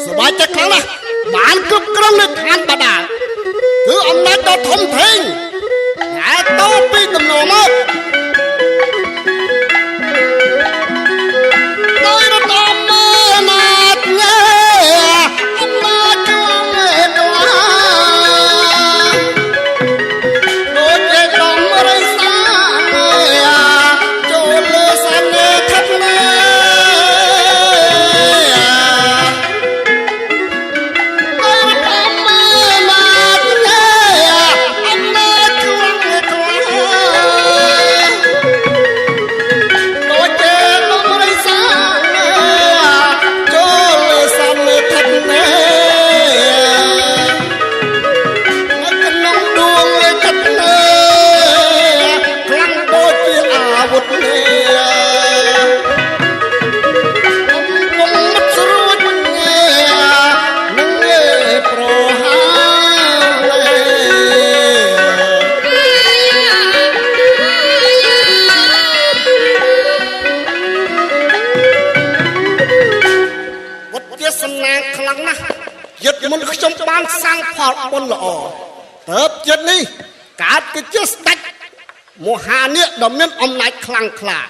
สบายใจครั้งนะบ้านกึบกระงในทานบาดาลคืออำนาจดอทมเทงแง่โตปีตำโนมากมันขยมบ้านสร้างพอดบนละอเติบเจ็ดนี้การกิจสตัดโมหาเนี่ยดำเนินอำนาจคลังคลา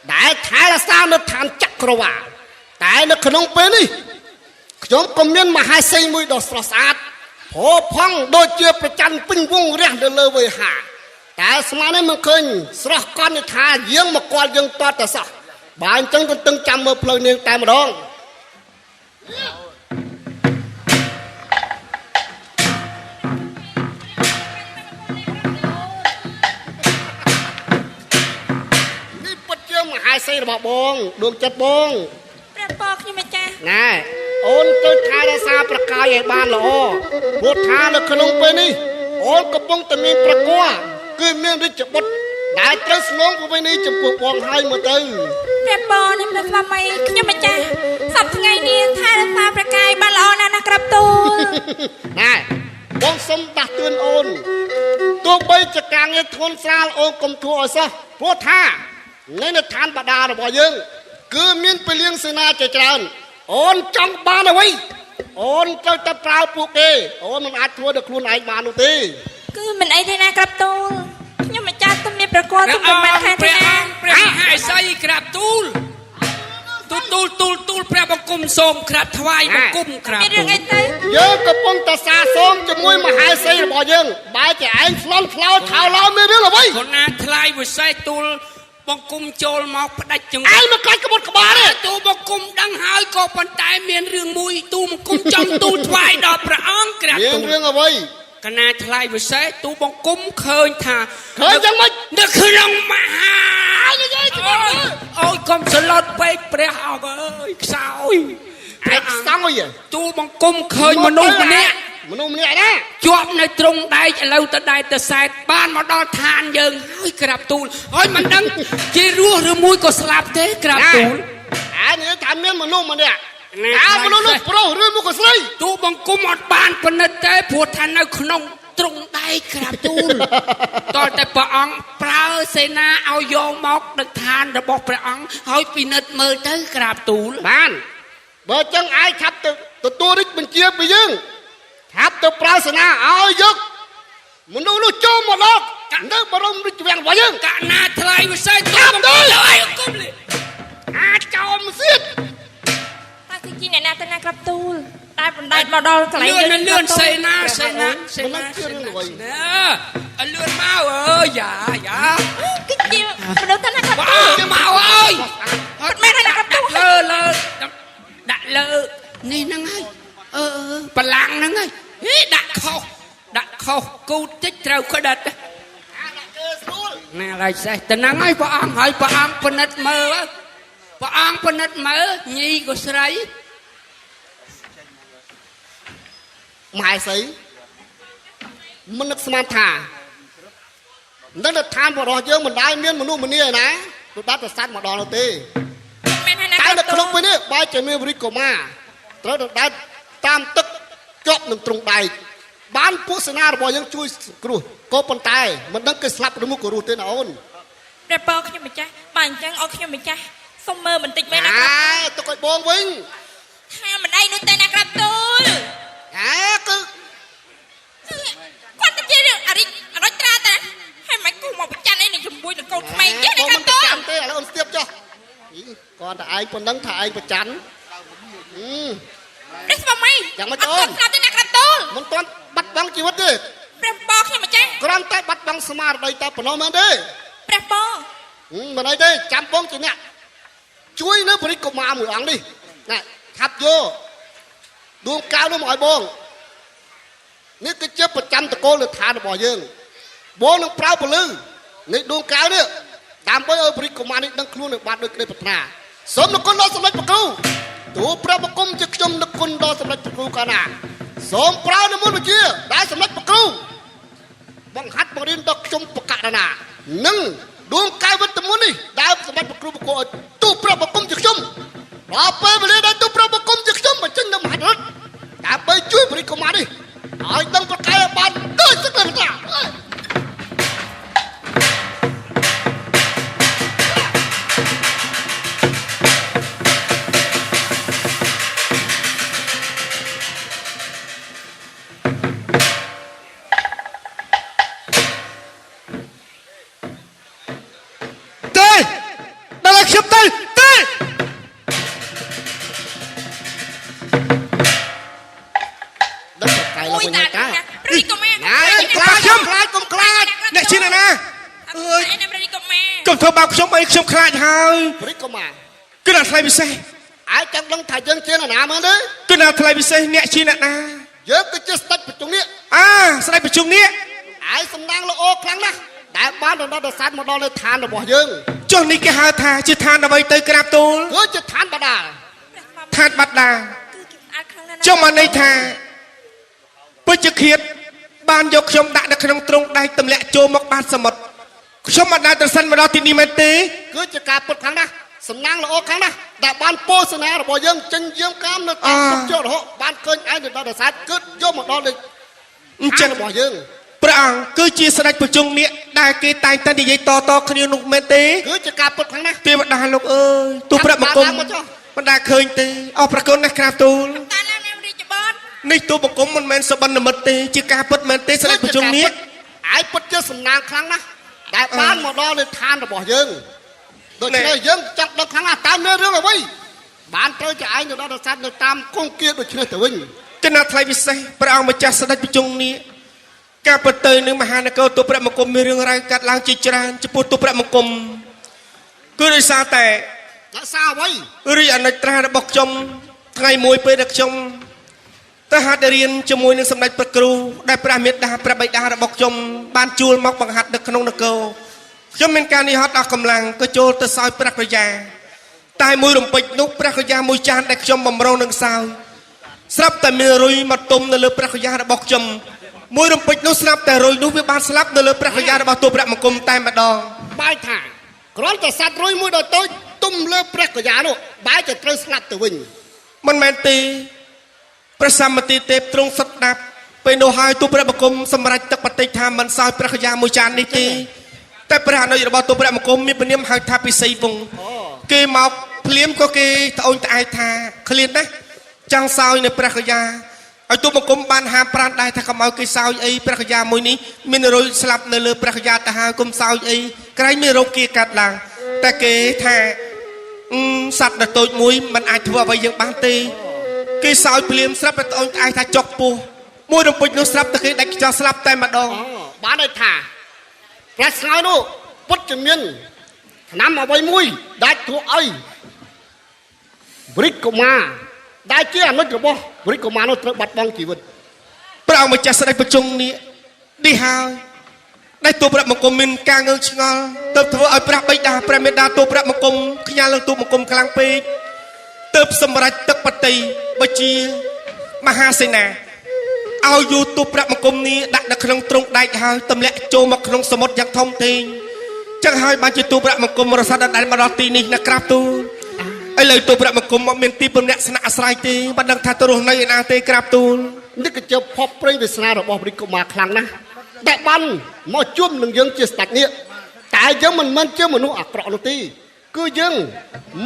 ได้ท้ายละสร้างในฐานจักรวาลแต่ในขนมเปนี่ขยมกมีนมหาเซมุยดอสระสาดพอพังโดยเจือประจันปิ้งวงเรียงเดินเลยเวหาแต่สมัยนั้นมันเคยสระก้อนในทาเยี่ยงมากรยังต่อแต่สักบานจังตึงจำเมื่อเพลิงเนียงแต่มาดองหายใส่ระบบบงดวงจัดบงเปรี้ยปอกยังไม่จ้าน่าโอนตัวทายราซาประกายอย่างบ้านหล่อพูดทาแล้วขนมไปนี่โอนกระปงตะมีประกัวคือเมียนริจบดได้เจ้าสนองไปนี่จะปวดวองให้มาตึงเปรี้ยปอนี่มันทำไมยังไม่จ้าสับไงนี่ทายราซาประกายบ้านหล่อนะนะครับตูน่าบงสมตัดเตือนโอนตัวใบจะกลางเงินทนซาโอนกลมทัวซะพูดทาในทานบาดาลบ่ยังคือมีนไปเลี้ยงเสนาใจจานโอนจังบ้านเอาไว้โอนเจ้าตะเปล่าปลูกเอโอนมันอาจทัวเด็กครูนายมานุตีคือมันไอ้ที่นะครับตูยังไม่จ้าต้องมีประกวดต้องเป็นมาแทนที่หายใส่ครับตูลพระบังคุมทรงครับถวายบังคุมครับไม่เรื่องไอ้เต้เยอะกระปงตาซาทรงจะมวยมาหายใส่บ่ยังบายจะไอ้ฟลอนฟลาวเท้าเราไม่เรื่องหรอไว้คนน่าทลายวิสัยตูลบังคุมโจลมาพระดัจงไอ้มาไกลกระบดกระบาเลยตูบังคุมดังหายก็ปันตายเมียนเรื่องมุยตูบังคุมจำตูถวายดอกพระอังกฤษเรื่องเอาไว้คณะทลายวิสัยตูบังคุมเคยท่าเคยยังไม่เด็กคือลงมาโอ้ยกรมสลดไปเปรี้ยวเอ้ยสาวไอ้สาวยังตูบังคุมเคยมนุษย์เนี่ยนะจวบในตรงได้จะเล่าแต่ได้แต่แสบบ้านมาดอทานยังเฮ้ยกราบตูลเฮ้ยมันดังจีรัวหรือมุ้ยก็สลับเทกราบตูลอันนี้ทำเนี้ยมนุษย์มันเนี่ยมนุษย์โปรหรือมุ้ยก็สไลตูบังกุมอดบ้านปนเตะผัวทานในขนมตรงได้กราบตูลตอนแต่พระองค์เปล่าเสนาเอาโยมอกดักทานระบอกพระองค์เฮ้ยปีนัดมือเตะกราบตูลบ้านเบอร์จังไอ้ขับตัวริกมันเจี๊ยบไปยังทับตัวปราศนาเอายกมันดูลูกโจมหมดแล้วกันเด้อบรมริจแวงไว้ยังกันนาทลายวิสัยทับด้วยเลยกุ้มเลยอาจอมเสียดตาจริงๆเนี่ยนาตนาครับตูลได้บนได้มาดอลกลายเลื่อนเสนาเนี่ยเลื่อนมาอย่ากิ๊กจิ้มมาดูตนาครับตูลมาเอ้ยแม่ตนาครับตูลดักเลยนี่นั่งไงพลังนั่งไงดักเขากูจะเจ้าก็ดัดนี่อะไรใช่แต่นั่งไงพระองค์ให้พระองค์ปนัดมือพระองค์ปนัดมือยี่ก็ใส่หมายสิมันนึกสมาธินั่นจะทำพอรอเยอะมันได้เมียนมันนู่นมันนี่นะตัวบ้านตัวสั้นมาดอนเราตีตายเด็กขนมไปเนี่ยใบจะมีบริกรมาแล้วได้ตามตึกจบหนึ่งตรงใดบ้านผู้สนาบอกยังช่วยครูก็ปนตายมันดังเกิดสลับหรือมุกรูเต้นเอาเดี๋ยวปอกยังไม่ใช่บ้านจังเอายังไม่ใช่ส សុំមើលបន្តិចមែនណា ទុកឲ្យបងវិញ ថាមិនអីនោះទេណាក្រាបទូល គឺ គាត់ទៅជារឿងអរិចត្រាតាហើយមិនគូមកប្រច័នអីនឹងជាមួយនឹងកូនក្មេងទេណាក្រាបទូល ចាំទេឥឡូវអូនស្ទាបចុះគាត់តែឯងប៉ុណ្ណឹងថាឯងប្រច័ន ព្រះស្វាមី យ៉ាងម៉េច អ អូន ត់ស្ដាប់ទេណាក្រាបទូល មិនទាន់បាត់បង់ជីវិតទេ ព្រះបងខ្ញុំម្ចាស់ គ្រាន់តែបាត់បង់ស្មារតីតែប៉ុណ្ណោះមែនទេ ព្រះបង មិនអីទេចាំបងជាអ្នកជួយនៅព្រះរាជកុមារមួយអង្គនេះណាថាប់យកដួងកៅនោះមកឲ្យបងនេះគឺជាប្រចាំតកូលដ្ឋានរបស់យើងបងនឹងប្រើពលឺនេះដួងកៅនេះដើម្បីឲ្យព្រះរាជកុមារនេះដឹងខ្លួននឹងបានដូចក្តីប្រាថ្នាសូមនគរដល់សម្ដេចព្រះគ្រូទូព្រះបង្គំជាខ្ញុំនគរដល់សម្ដេចព្រះគ្រូកាលណាសូមប្រើនិមន្តវិជាដែលសម្ដេចព្រះគ្រូបង្ហាត់បង្រៀនដល់ខ្ញុំបកករណានឹងដួងកៅវិតមុននេះដែលសម្ដេចព្រះគ្រូបង្គំឲ្យទូព្រះបង្គំជាខ្ញុំដល់ពេលវេលាដែលទូព្រះបង្គំជាខ្ញុំបញ្ចេញនៅមហារដ្ឋដើម្បីជួយព្រះរាជកុមារនេះឲ្យដឹងប្រកែបានដូចទឹកលេខតា មួយតាព្រះរាជកុមារ អ្នកឈិនណាអើយ ព្រះរាជកុមារ កុំធ្វើបាបខ្ញុំអីខ្ញុំខ្លាចហើយ ព្រះរាជកុមារ គឺណាថ្លៃពិសេស អាចចង់ដឹងថាយើងជាអ្នកណាមើលទេ គឺណាថ្លៃពិសេសអ្នកជាអ្នកណា យើងគឺជាស្ដេចប្រជុំនេះ ស្ដេចប្រជុំនេះ ឯសំណាងល្អខ្លាំងណាស់ដែលបានដណ្ដប់ដសាទមកដល់នៅឋានរបស់យើង ចុះនេះគេហៅថាជាឋានអ្វីទៅក្រាបទូល គឺជាឋានបដាល ឋានបាត់ដា គឺគេស្អាតខ្លាំងណាស់ ចុះមកន័យថាពេជ្ជឃាតបានយកខ្ញុំដាក់នៅក្នុងទ្រុងដែកទម្លាក់ចូលមកបាតសមុទ្រខ្ញុំមិនដែលត្រសិនមកដល់ទីនេះមែនទេ គឺជាការពិតខ្លាំងណាស់សំណាងល្អខ្លាំងណាស់ដែលបានពោសនារបស់យើងចេញយាមកាមនៅតាមទុកជារហូតបានឃើញឯងទៅដល់ដសាទគឺយកមកដល់នៅ អញ្ចឹង របស់យើង ព្រះអង្គគឺជាស្ដេចប្រជុំនេះដែលគេតែងតែនិយាយតគ្នានោះមែនទេ គឺជាការពិតខ្លាំងណាស់ ទេវតាលោកអើយទូព្រះបង្គំមិនដែលឃើញទេអរប្រគុណណាស់ក្រាបទូល តាឡើងនាមរាជបុត្រ នេះទូបង្គំមិនមែនសបិននិមិត្តទេជាការពិតមែនទេស្ដេចប្រជុំនេះ ឯពិតជាសំណាងខ្លាំងណាស់ដែលបានមកដល់នៅឋានរបស់យើងដូច្នេះយើងចង់ដឹងខ្លាំងណាស់តើមានរឿងអ្វីបានត្រូវជាឯងទៅដល់ដសាទនៅតាមគង្គាដូច្នេះទៅវិញ គណៈថ្លៃពិសេសព្រះអង្គម្ចាស់ស្ដេចប្រជុំនេះការពិតទៅនឹងមហានគរទូព្រះបង្គំមានរឿងរ៉ាវកាត់ឡើងជាច្រើនចំពោះទូព្រះបង្គំគឺដោយសារតែ ដោយសារអ្វី រាជអនុត្រារបស់ខ្ញុំថ្ងៃមួយពេលដែលខ្ញុំទៅហាត់រៀនជាមួយនឹងសម្ដេចព្រះគ្រូដែលព្រះមេត្តាព្រះបិតារបស់ខ្ញុំបានជួលមកបង្ហាត់នៅក្នុងនគរខ្ញុំមានការនេះហត់អស់កម្លាំងក៏ចូលទៅសោយព្រះក្រយាតែមួយរំពេចនោះព្រះក្រយាមួយចានដែលខ្ញុំបំរុងនឹងសោយស្រាប់តែមានរុយមកទុំនៅលើព្រះក្រយារបស់ខ្ញុំមួយរំពេចនោះស្រាប់តែរុយនោះវាបានស្លាប់នៅលើព្រះក្រយារបស់ទូព្រះបង្គំតែម្ដង បែរថាគ្រាន់តែសត្វរុយមួយដល់តូចទុំលើព្រះកយ៉ានោះបែរជាត្រូវស្លាប់ទៅវិញ មិនមែនទេព្រះសម្បទាទេពទ្រង់សិតដាប់ពេលនោះហើយទូព្រះបង្គំសម្រេចទឹកបតិថាមិនសោយព្រះកយ៉ាមួយចាននេះទេតែព្រះអនុរបស់ទូព្រះបង្គំមានព្រាមហៅថាពិសីវង្សគេមកភ្លាមក៏គេត្អូញត្អែថាឃ្លានណាស់ចង់សោយនៅព្រះកយ៉ាឲ្យទូបង្គំបានហាមប្រានដែរថាកុំឲ្យគេសោយអីព្រះកយ៉ាមួយនេះមានរុយស្លាប់នៅលើព្រះកយ៉ាទៅហើយកុំសោយអីក្រែងមានរោគគាកាត់ឡើងតែគេថាសត្វដ៏តូចមួយមិនអាចធ្វើអ្វីយើងបានទេគេសោយភ្លាមស្រាប់តែត្អូញត្អែថាចុកពោះមួយរំពេចនោះស្រាប់តែគេដាច់ខ្យល់ស្លាប់តែម្ដង បានន័យថាព្រះស្ងើនោះពុតជាមានឆ្នាំអ្វីមួយដែលធ្វើឲ្យព្រះរាជកុមារដែលជាអនុត្តរបស់ព្រះរាជកុមារនោះត្រូវបាត់បង់ជីវិត ព្រះអង្គម្ចាស់ស្ដេចប្រជុំនេះនេះហើយដែលទូព្រះបង្គំមានការងើងឆ្ងល់ទៅធ្វើឲ្យព្រះបិតាព្រះមេដាទូព្រះបង្គំខ្ញាល់លើទូបង្គំខ្លាំងពេកទៅសម្រេចទឹកបតីបជាមហាសេនាឲ្យយូទូព្រះបង្គំនេះដាក់នៅក្នុងទ្រុងដែកហើយទម្លាក់ចូលមកក្នុងសមុទ្រយ៉ាងធំធេងចឹងហើយបានជាទូព្រះបង្គំរសាត់ដល់មកដល់ទីនេះណាក្រាបទូឥឡូវទូព្រះបង្គំមកមានទីពំនាក់ស្នាក់អាស្រ័យទេមិនដឹងថាទៅរស់នៅឯណាទេក្រាបទូល នេះគឺជាភពព្រៃវាសនារបស់ព្រះរាជកុមារខ្លាំងណាស់ដែលបានមកជួបនឹងយើងជាស្ដេចនេះតែយើងមិនមែនជាមនុស្សអាក្រក់នោះទេ គឺយើង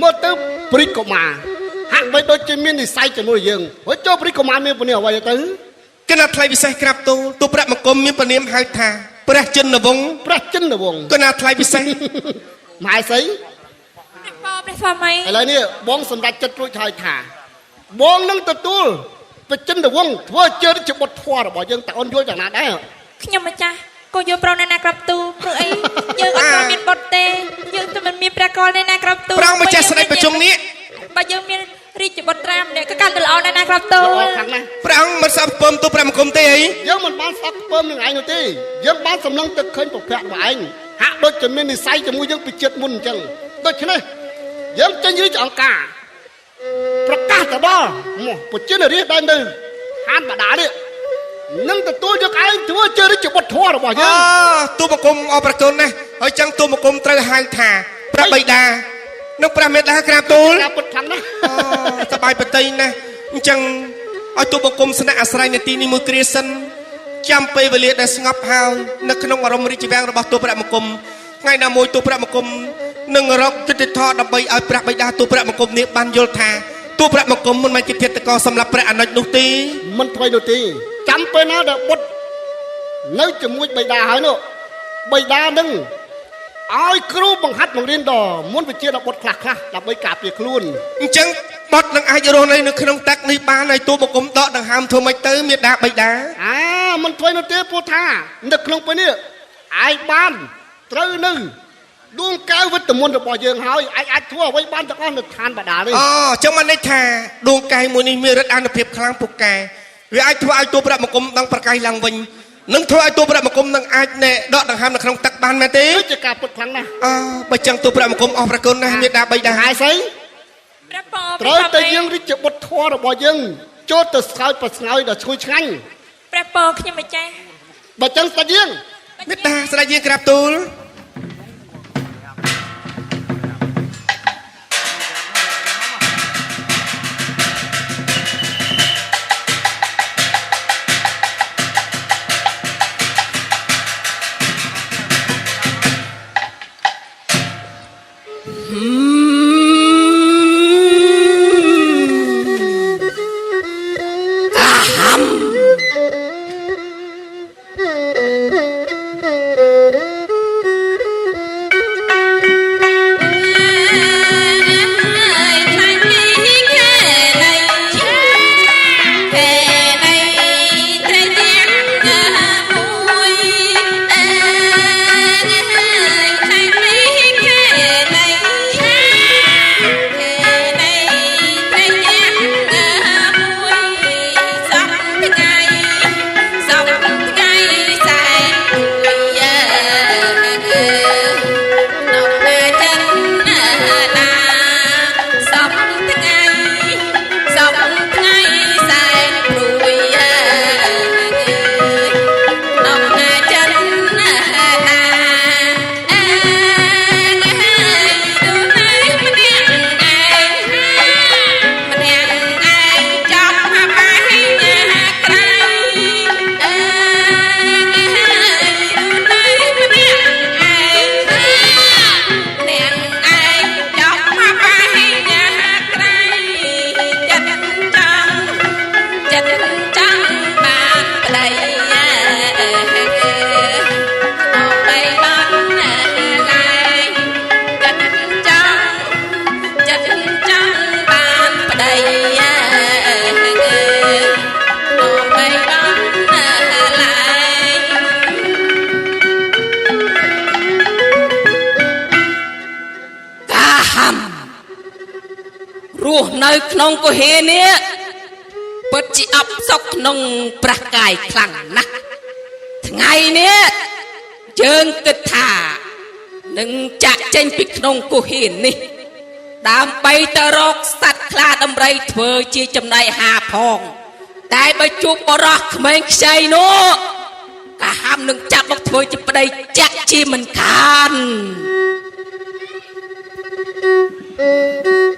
មើលទៅព្រិចកុមារហាក់បីដូចជាមាននិស័យជាមួយយើងហើយចូលព្រិចកុមារមានពនាអ្វីទៅ គណៈថ្លៃពិសេសក្រាបទូលទូប្រាក់មកគុំមានពនាមហៅថាព្រះចិនវង្ស ព្រះចិនវង្ស គណៈថ្លៃពិសេស ម៉ែស្អី ព្រះស្វាមី ឥឡូវនេះបងសម្រាប់ចិត្តរួចហើយថាបងនឹងទទួលព្រះចិនវង្សធ្វើជារាជបុត្រធម៌របស់យើងតើអូនយល់យ៉ាងណាដែរ ខ្ញុំម្ចាស់ក៏យល់ប្រណែណាក្រាប់ទូព្រោះអីយើងអត់ទាន់មានបុត្រទេយើងតែមិនមានព្រះកលណែណាក្រាប់ទូ ប្រងម្ចាស់ស្ដេចប្រជុំនេះ បើយើងមានរាជបុត្រាម្នាក់ក៏កាន់តែល្អណែណាក្រាប់ទូ ល្អខាងណា ព្រះអង្គមិនស្អប់ពើមទូប្រាក់មកគុំទេអី យើងមិនបានស្អប់ពើមនឹងឯងនោះទេយើងបានសម្លឹងទឹកឃើញប្រភពរបស់ឯងហាក់ដូចជាមាននិស័យជាមួយយើងពីជាតិមុនអញ្ចឹងដូច្នេះយើងចេញរាជអង្គការប្រកាសទៅដល់ប្រជាជនរាជដែលនៅហានបដានេះនឹងទទួលយកឯងធ្វើជារាជបុត្រធម៌របស់យើង ទូមកគុំអរប្រគុណណាស់ហើយចឹងទូមកគុំត្រូវហៅថាព្រះបិតានិងព្រះមេដាក្រាបទូល ក្រាបពុតខាងណា សបាយបតីណាស់អញ្ចឹងឲ្យទូមកគុំស្នាក់អាស្រ័យនៅទីនេះមួយគ្រាសិនចាំពេលវេលាដែលស្ងប់ហើយនៅក្នុងអរមរាជវាំងរបស់ទូព្រះមកគុំថ្ងៃណាមួយទូព្រះមកគុំនឹងរកយុត្តិធម៌ដើម្បីឲ្យព្រះបិតាទូព្រះមកគុំនេះបានយល់ថាទូព្រះមកគុំមិនមែនជាភេទកសម្រាប់ព្រះអនុជនោះទេ មិនថ្មីនោះទេចាំពេលណាដែលបុត្រនៅជាមួយបិតាហើយនោះបិតានឹងឲ្យគ្រូបង្ហាត់បង្រៀនដល់មុនវិជាដល់បុត្រខ្លះៗដើម្បីការពារខ្លួន អញ្ចឹងបត់នឹងអាចរស់នៅក្នុងទឹកនេះបានហើយទូមកគុំដកដង្ហើមធ្វើម៉េចទៅមេដាបិតា មិនថ្មីនោះទេព្រោះថានៅក្នុងពេលនេះឯងបានត្រូវនៅដួងកែវវិតមន្តរបស់យើងហើយឯងអាចធ្វើអ្វីបានទាំងអស់នៅឋានបដានេះ អចឹងមិនន័យថាដួងកាយមួយនេះមានឫទ្ធិអានុភាពខ្លាំងពូកែវាអាចធ្វើឲ្យទូប្រាក់មកគុំដងប្រកាយឡើងវិញនឹងធ្វើឲ្យទូប្រាក់មកគុំនឹងអាចណែដកដង្ហើមនៅក្នុងទឹកបានមែនទេ ជាការពុតខ្លាំងណាស់ បើចឹងទូប្រាក់មកគុំអស់ប្រគុណណាស់មេដាបិតា ហើយស្អី ព្រះពរ ត្រូវតែយើងរាជបុត្រធម៌របស់យើងចូលទៅស្កោយប្រស្ងើយដល់ឈ្ងុយឆ្ងាញ់ ព្រះពរខ្ញុំម្ចាស់ បើចឹងស្ដេចយើង មេដាស្ដេចយើងក្រាបទូល រស់នៅក្នុងកុហេនេះពិតជាអបសុខក្នុងប្រះកាយខ្លាំងណាស់ថ្ងៃនេះយើងគិតថានឹងចាក់ចេញពីក្នុងកុហេនេះដើម្បីទៅរកសត្វខ្លាដំរីធ្វើជាចំណីអាហារផងតែបើជួបបរោះក្មេងខ្ចីនោះកាហាំនឹងចាប់មកធ្វើជាប្តីចាក់ជាមិនខាន អ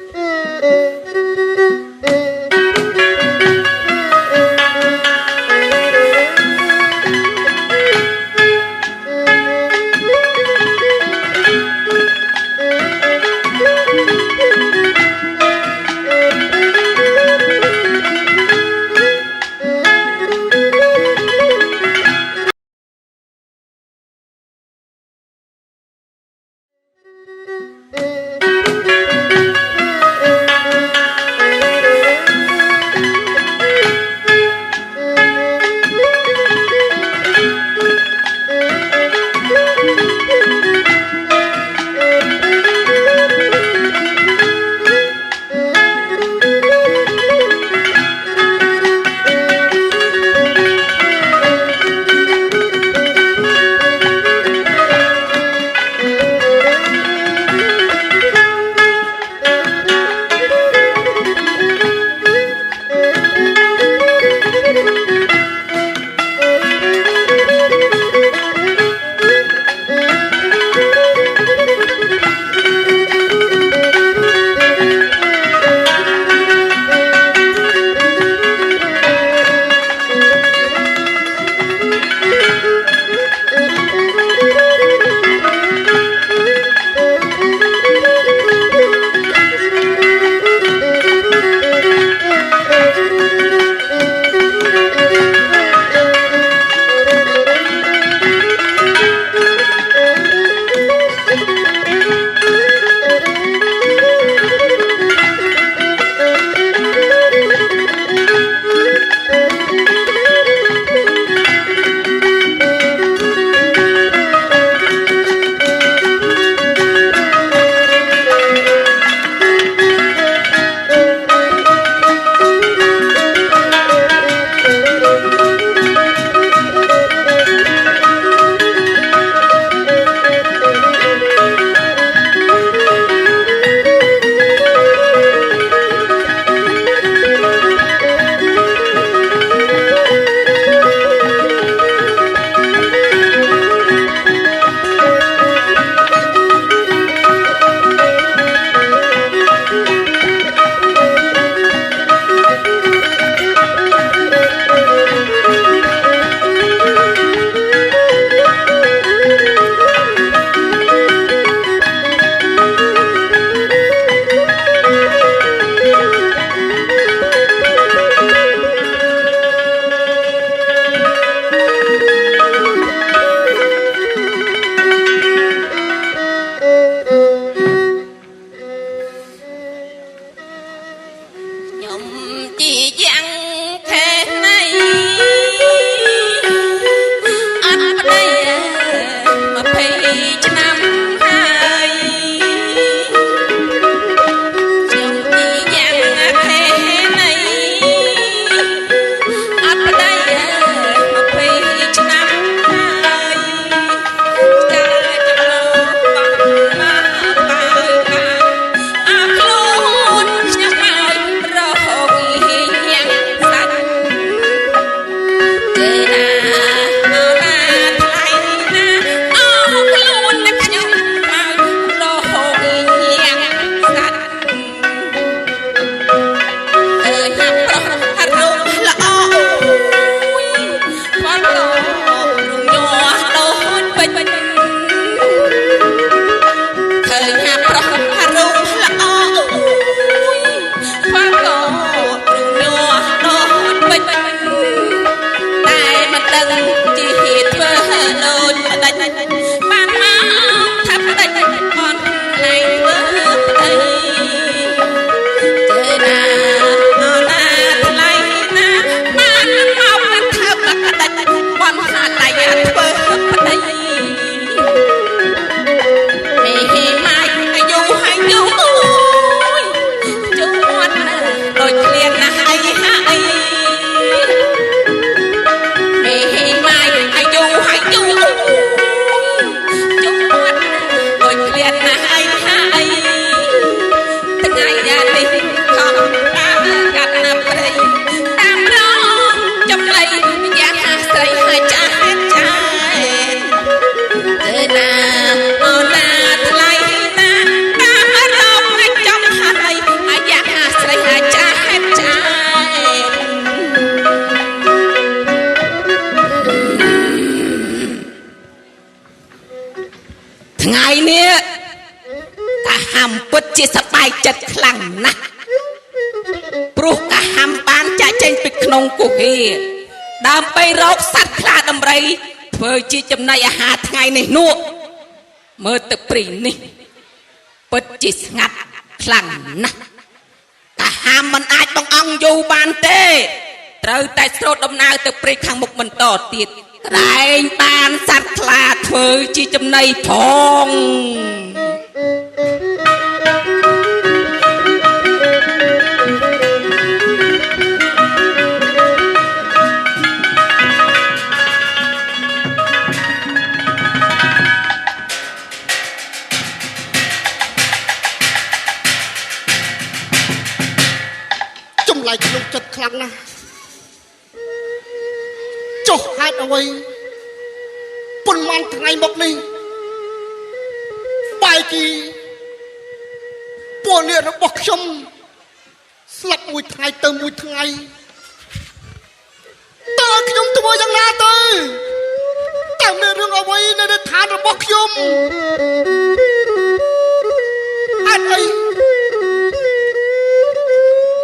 ចិត្តខ្លាំងណាស់ព្រោះកាហាំបានចាក់ចេញពីក្នុងគុហេដើម្បីរកសត្វខ្លាដំរីធ្វើជាចំណីអាហារថ្ងៃនេះនោះមើលទឹកព្រីនេះពិតជាស្ងាត់ខ្លាំងណាស់កាហាំមិនអាចបង្អង់យូរបានទេត្រូវតែស្រោតដំណើរទៅព្រៃខាងមុខបន្តទៀតក្រែងបានសត្វខ្លាធ្វើជាចំណីផងចម្លែកក្នុងចិត្តខ្លាំងណាស់ចុះហេតុអ្វីប៉ុន្មានថ្ងៃមកនេះបែរជាពលអ្នករបស់ខ្ញុំស្លាប់មួយថ្ងៃទៅមួយថ្ងៃតើខ្ញុំធ្វើយ៉ាងណាទៅតើមានរឿងអ្វីនៅឋានរបស់ខ្ញុំអត់អី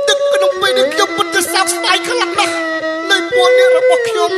ទឹកក្នុងពេលនេះខ្ញុំពិតជាសោកស្ដាយខ្លាំងណាស់នៅពលអ្នករបស់ខ្ញុំ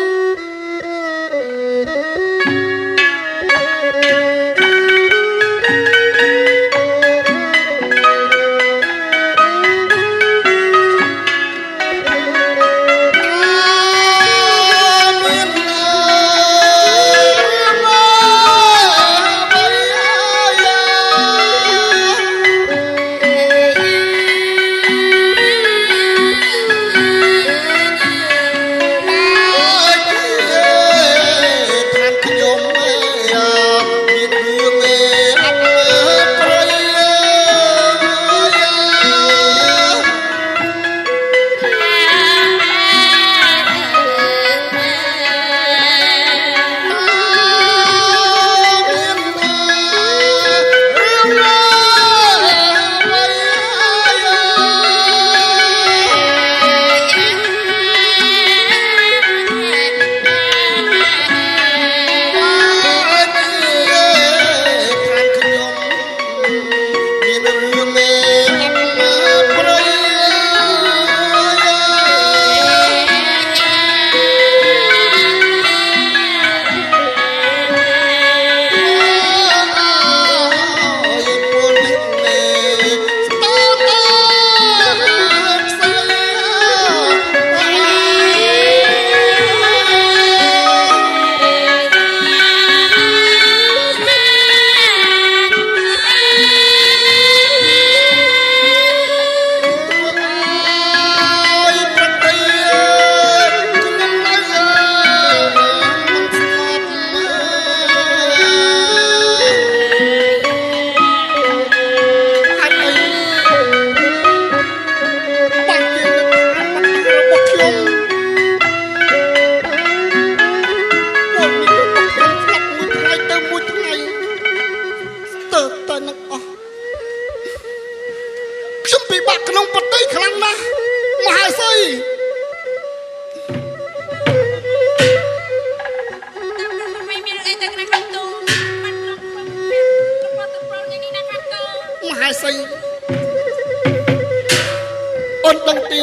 អូនដឹងទី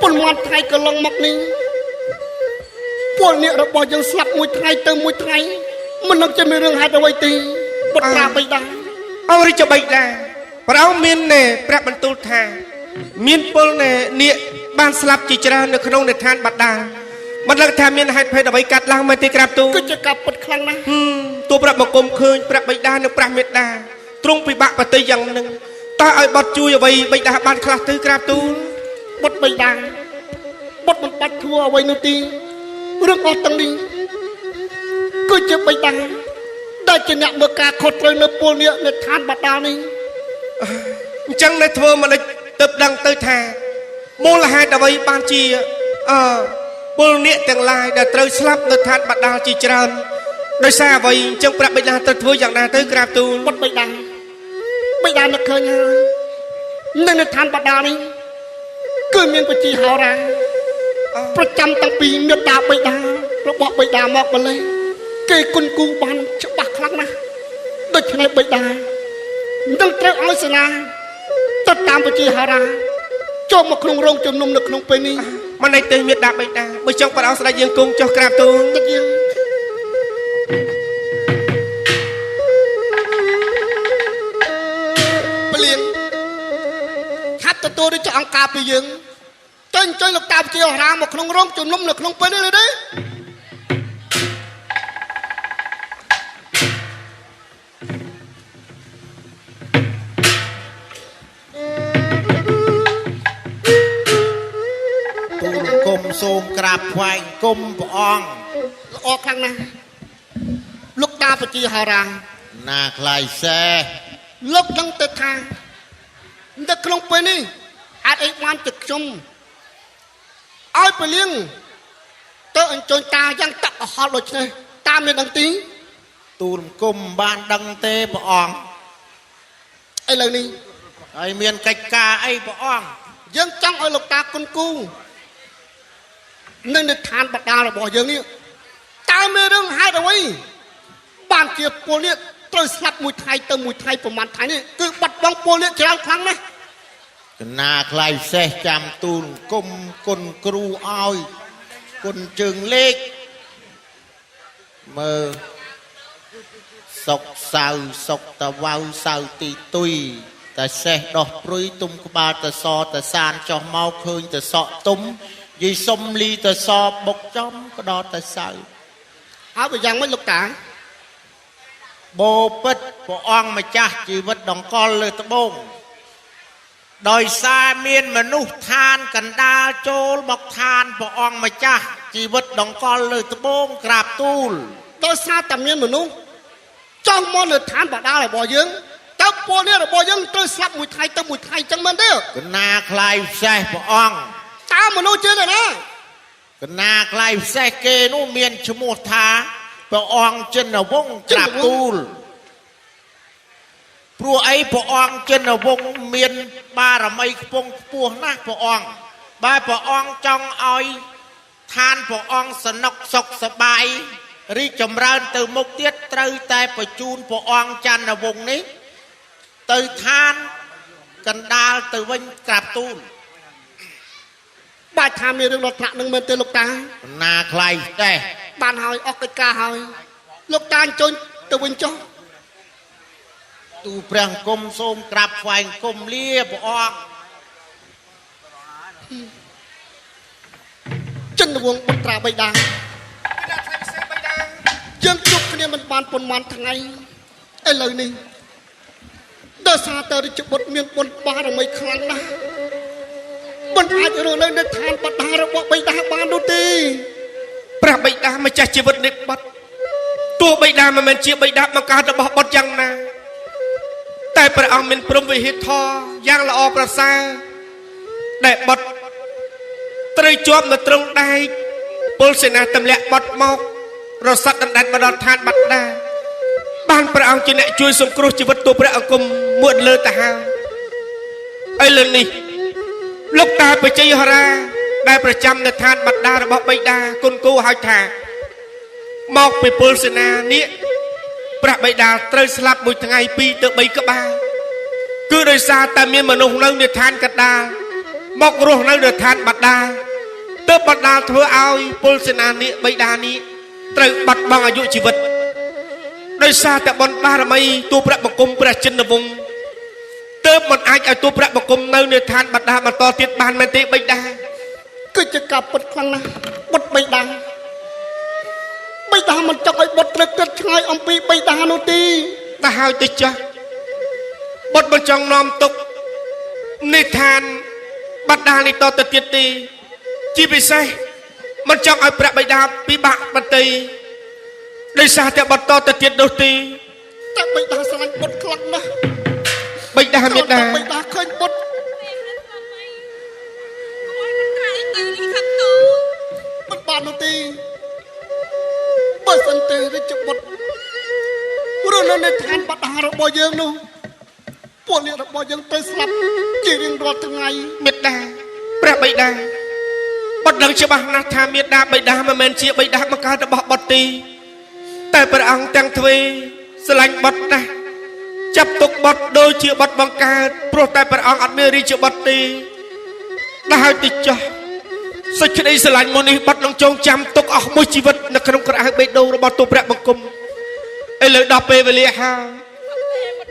ប៉ុន្មានថ្ងៃកន្លងមកនេះពលអ្នករបស់យើងស្លាប់មួយថ្ងៃទៅមួយថ្ងៃមិននឹកជាមានរឿងហេតុអ្វីទេបុត្រាបិតាអរិយបិតាប្រោមានព្រះបន្ទូលថាមានពលនាគបានស្លាប់ជាច្រើននៅក្នុងឋានបដាលមិនដឹងថាមានហេតុភេទអ្វីកាត់ឡើងមែនទេក្រាបទូលគឺជាការពិតខ្លាំងណាស់ទូព្រះបង្គំឃើញព្រះបិតានិងព្រះមេត្តាទ្រង់ពិបាកបតិយ៉ាងនឹងតើឲ្យបត់ជួយអ្វីបិតាបានខ្លះទៅក្រាបទូលបុត្របិតាបុត្រមិនបាច់ធ្វើអ្វីនោះទេរឿងអស់ទាំងនេះគឺជាបិតាដែលជាអ្នកមើលការខុសត្រូវនៅពលនេះនៅឋានបដាលនេះអញ្ចឹងនៅធ្វើមកលេចទៅដឹងទៅថាមូលហេតុអ្វីបានជាពលនេះទាំងឡាយដែលត្រូវស្លាប់នៅឋានបដាលជាច្រើនដោយសារអ្វីអញ្ចឹងព្រះបិតាត្រូវធ្វើយ៉ាងណាទៅក្រាបទូលបុត្របិតានឹកឃើញហើយនៅឋានបដាលនេះគឺមានបជាហោរាប្រចាំតាំងពីមេត្តាបិតារបស់បិតាមកម្លេះគេគុណគូបានច្បាស់ខ្លាំងណាស់ដូច្នេះបិតានឹងត្រូវឲ្យសេនា ទៅតាមពជាហារាចូលមកក្នុងរោងជំនុំនៅក្នុងពេលនេះ មិនឯទេមេដាបៃតាបើចង់ព្រះអង្គស្ដេចយើងគង់ចុះក្រាបទូល ទឹកយើងព្រៀងខាត់ទទួលដូចអង្គការពីយើងទៅអញ្ជើញលោកតាពជាហារាមកក្នុងរោងជំនុំនៅក្នុងពេលនេះលើទេគុំសូមក្រាបថ្វាយគុំព្រះអង្គ ល្អខ្លាំងណាស់លោកតាពជាហារា ណាខ្លាយសេះ លោកដឹងទៅថានៅក្នុងពេលនេះអាចអីបានទឹកខ្ញុំឲ្យពលាងទៅអញ្ជើញតាយ៉ាងតក់កុហលដូចនេះតាមានដឹងទី ទូលគុំបានដឹងទេព្រះអង្គ ឥឡូវនេះ ហើយមានកិច្ចការអីព្រះអង្គ យើងចង់ឲ្យលោកតាគុនគូនៅឋានបដារបស់យើងនេះតើមានរឿងហេតុអ្វីបានជាពលនេះត្រូវស្លាប់មួយថ្ងៃទៅមួយថ្ងៃប្រហែលថ្ងៃនេះគឺបាត់បង់ពលនេះច្រើនខ្លាំងណាស់ កណាខ្លាយសេះចាំទូលគុំគុណគ្រូឲ្យគុណជើងលេខមើលសុកសៅសុកតវៅសៅទីទុយតែសេះដោះព្រុយទុំក្បាលតសតសានចោះមកឃើញតសក់ទុំយីសុំលីតសបុកចំក៏ដល់តសៅ ហើយបើយ៉ាងម៉េចលោកតា បូពិតព្រះអង្គម្ចាស់ជីវិតដង្កល់លើត្បូងដោយសារមានមនុស្សឋានកណ្ដាលចូលមកឋានព្រះអង្គម្ចាស់ជីវិតដង្កល់លើត្បូងក្រាបទូល ដោយសារតែមានមនុស្សចង់មកលើឋានបដារបស់យើងតើពលនេះរបស់យើងត្រូវស្លាប់មួយថ្ងៃទៅមួយថ្ងៃចឹងមែនទេ កណាខ្លាយផ្សេះព្រះអង្គ តើមនុស្សជឿទេណា កណាខ្លាយផ្សេះគេនោះមានឈ្មោះថាព្រះអង្គចិនវង្សក្រាបទូលព្រោះអីព្រះអង្គចិនវង្សមានបារមីខ្ពង់ខ្ពស់ណាស់ព្រះអង្គបើព្រះអង្គចង់ឲ្យឋានព្រះអង្គសនុកសុខសប្បាយរីកចម្រើនទៅមុខទៀតត្រូវតែបញ្ជូនព្រះអង្គច័ន្ទវង្សនេះទៅឋានកណ្ដាលទៅវិញក្រាបទូល បាទថាមានរឿងដល់ថ្នាក់នឹងមែនទេលោកតា ណាខ្លាយទេ បានហើយអស់កិច្ចការហើយលោកតាអញ្ជើញទៅវិញចុះ ទូព្រះអង្គមសូមក្រាបថ្វាយគុំលាព្រះអង្គ ចិនវង្សបុត្រាបិតាយើងជួបគ្នាមិនបានប៉ុន្មានថ្ងៃឥឡូវនេះដោយសារតែរាជបុត្រមានបុណ្យបារមីខ្លាំងណាស់មិនអាចរស់នៅឋានបដារបស់បិតាបាននោះទេ ព្រះបិតាម្ចាស់ជីវិតនេះបាត់ទោះបិតាមិនមែនជាបិតាបង្កើតរបស់បុត្រយ៉ាងណាតែព្រះអង្គមានព្រំវិហារធម៌យ៉ាងល្អប្រសើរដែលបុត្រត្រូវជាប់នៅត្រង់ដែកពលសេនាទម្លាក់បុត្រមករស័តដណ្ដេញមកដល់ឋានបដាបានព្រះអង្គជាអ្នកជួយសង្គ្រោះជីវិតទូព្រះអង្គមមួយលើទៅហើយឥឡូវនេះលោកតាបច្ច័យហរាដែលប្រចាំនៅឋានបដារបស់បិតាគុណគូហៅថាមកពីពលសេនានេះព្រះបិតាត្រូវស្លាប់មួយថ្ងៃ2ទៅ3ក្បាលគឺដោយសារតែមានមនុស្សនៅឋានកណ្ដាលមករស់នៅឋានបដាទើបបដាធ្វើឲ្យពលសេនានេះបិតានេះត្រូវបាត់បង់អាយុជីវិតដោយសារតែបុណ្យបារមីទូព្រះបង្គំព្រះចិនវង្សទើបមិនអាចឲ្យទូព្រះបង្គំនៅឋានបដាបន្តទៀតបានមែនទេបិតា គឺជាការពិតខ្លាំងណាស់បុត្របិតាមិនចង់ឲ្យបុត្រត្រូវគិតឆ្ងាយអំពីបិតានោះទេ តែហើយទៅចាស់បុត្រមិនចង់នាំទុកនៃឋានបដានេះតទៅទៀតទេជាពិសេសមិនចង់ឲ្យព្រះបិតាពិបាកបន្តិចដោយសារតែបុត្រតទៅទៀតនោះទេ តែបិតាស្រឡាញ់បុត្រខ្លាំងណាស់ បិតាមេដា បិតាឃើញបុត្រមិនបាននោះទេបើសិនទេរាជបុត្ររស់នៅឋានបដារបស់យើងនោះពលនេះរបស់យើងត្រូវស្លាប់ជារៀងរាល់ថ្ងៃ មេដាព្រះបិតាបុត្រដឹងច្បាស់ណាស់ថាមេដាបិតាមិនមែនជាបិតាបង្កើតរបស់បុត្រទេតែព្រះអង្គទាំងទ្វេស្រឡាញ់បុត្រណាស់ ចាប់ទុកបត់ដូចជាបត់បង្កើតព្រោះតែព្រះអង្គអត់មានរាជបត់ទេដែលហើយតិចចោះសេចក្តីស្រឡាញ់មុននេះបត់នឹងចងចាំទុកអស់មួយជីវិតនៅក្នុងក្រអៅបេះដូងរបស់ទូព្រះបង្គំឥឡូវដល់ពេលវេលាហើយ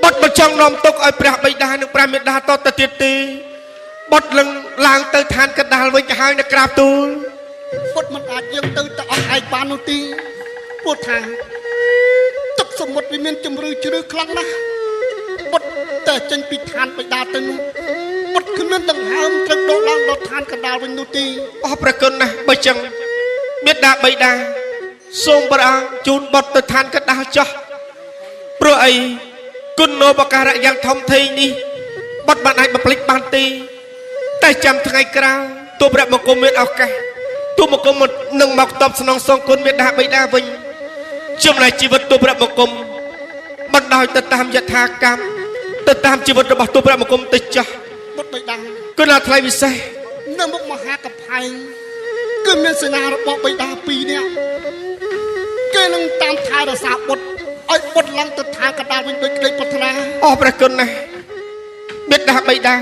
បត់មិនចង់នាំទុកឲ្យព្រះបិតានិងព្រះមេដាតទៅទៀតទេបត់នឹងឡើងទៅឋានកណ្ដាលវិញទៅហើយនៅក្រាបទូល ពុតមិនអាចយើងទៅអស់ឯងបាននោះទេពុតថាទឹកសមុទ្រវាមានជំរឿជ្រៅខ្លាំងណាស់ពុតតែចេញពីឋានបិតាទៅនោះពុតគ្មានដង្ហើមត្រូវដកឡើងដល់ឋានកណ្ដាលវិញនោះទេអស់ប្រគុណណាស់បើចឹងមេដាបិតាសូមព្រះអង្គជូនបត់ទៅឋានកណ្ដាលចោះព្រោះអីគុណូបការៈយ៉ាងធំធេងនេះបត់បានអាចបំភ្លេចបានទេតែចាំថ្ងៃក្រោយទូព្រះបង្គំមានឱកាសទូបង្គំនឹងមកតបស្នងសងគុណមេដាបិតាវិញចំណែកជីវិតទូព្រះបង្គំបណ្ដោយទៅតាមយថាកម្មទៅតាមជីវិតរបស់ទូព្រះបង្គំទៅចោះ ពុតបិតា គុណថ្លៃវិសេស នៅមុខមហាកផែងគឺមានសេនារបស់បិតា2នាក់គេនឹងតាមថែរក្សាបុត្រឲ្យបុត្រឡើងទៅឋានកណ្ដាលវិញដូចក្តីប្រាថ្នា អស់ព្រះគុណណាស់មេដាបិតា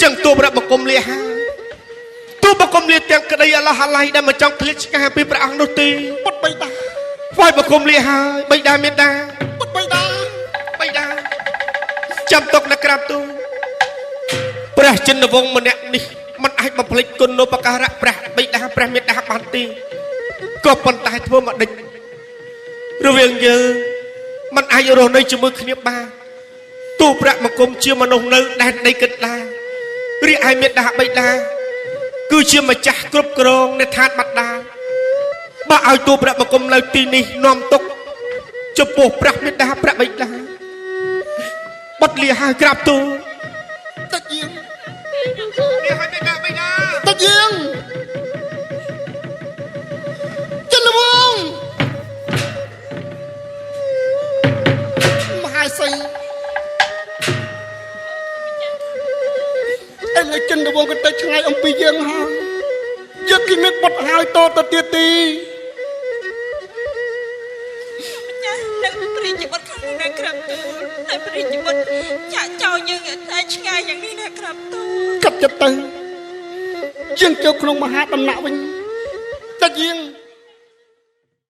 ចឹងទូព្រះបង្គំលាហើយទូបង្គំលាទាំងក្តីអឡោះអាល័យដែលមិនចង់ឃ្លាតឆ្ងាយពីព្រះអង្គនោះទេ ពុតបិតា ថ្វាយបង្គំលាហើយបិតាមេដា ពុតបិតា បិតាចាំទុកនៅក្រាបទូលព្រះចិនវង្សម្នាក់នេះមិនអាចបំភ្លេចគុណូបការៈព្រះបិតាព្រះមេដាបានទេក៏ប៉ុន្តែធ្វើមកដេចរវាងយើងមិនអាចរស់នៅជាមួយគ្នាបានទូព្រះបង្គំជាមនុស្សនៅដែនដីកណ្ដាលរីឯមេដាបិតាគឺជាម្ចាស់គ្រប់គ្រងនៃឋានបដាលបើឲ្យទូព្រះបង្គំនៅទីនេះនាំទុកចំពោះព្រះមេដាព្រះបិតាបត់លាហើយក្រាបទូល តាជាង លាហើយមេដាបិតា តាជាងចិនវង្សមហាសីឥឡូវចិនវង្សក៏ទៅឆ្ងាយអំពីយើងហើយយើងគិតមានបុតហើយតទៅទៀតទី ចានៅព្រីជីវិតខាងនេះណាក្រាបទូលតែព្រីជីវិតចាក់ចោលយើងតែឆ្ងាយយ៉ាងនេះណាក្រាបទូល កាត់ចិត្តទៅយើងចូលក្នុងមហាដំណាក់វិញតាជាង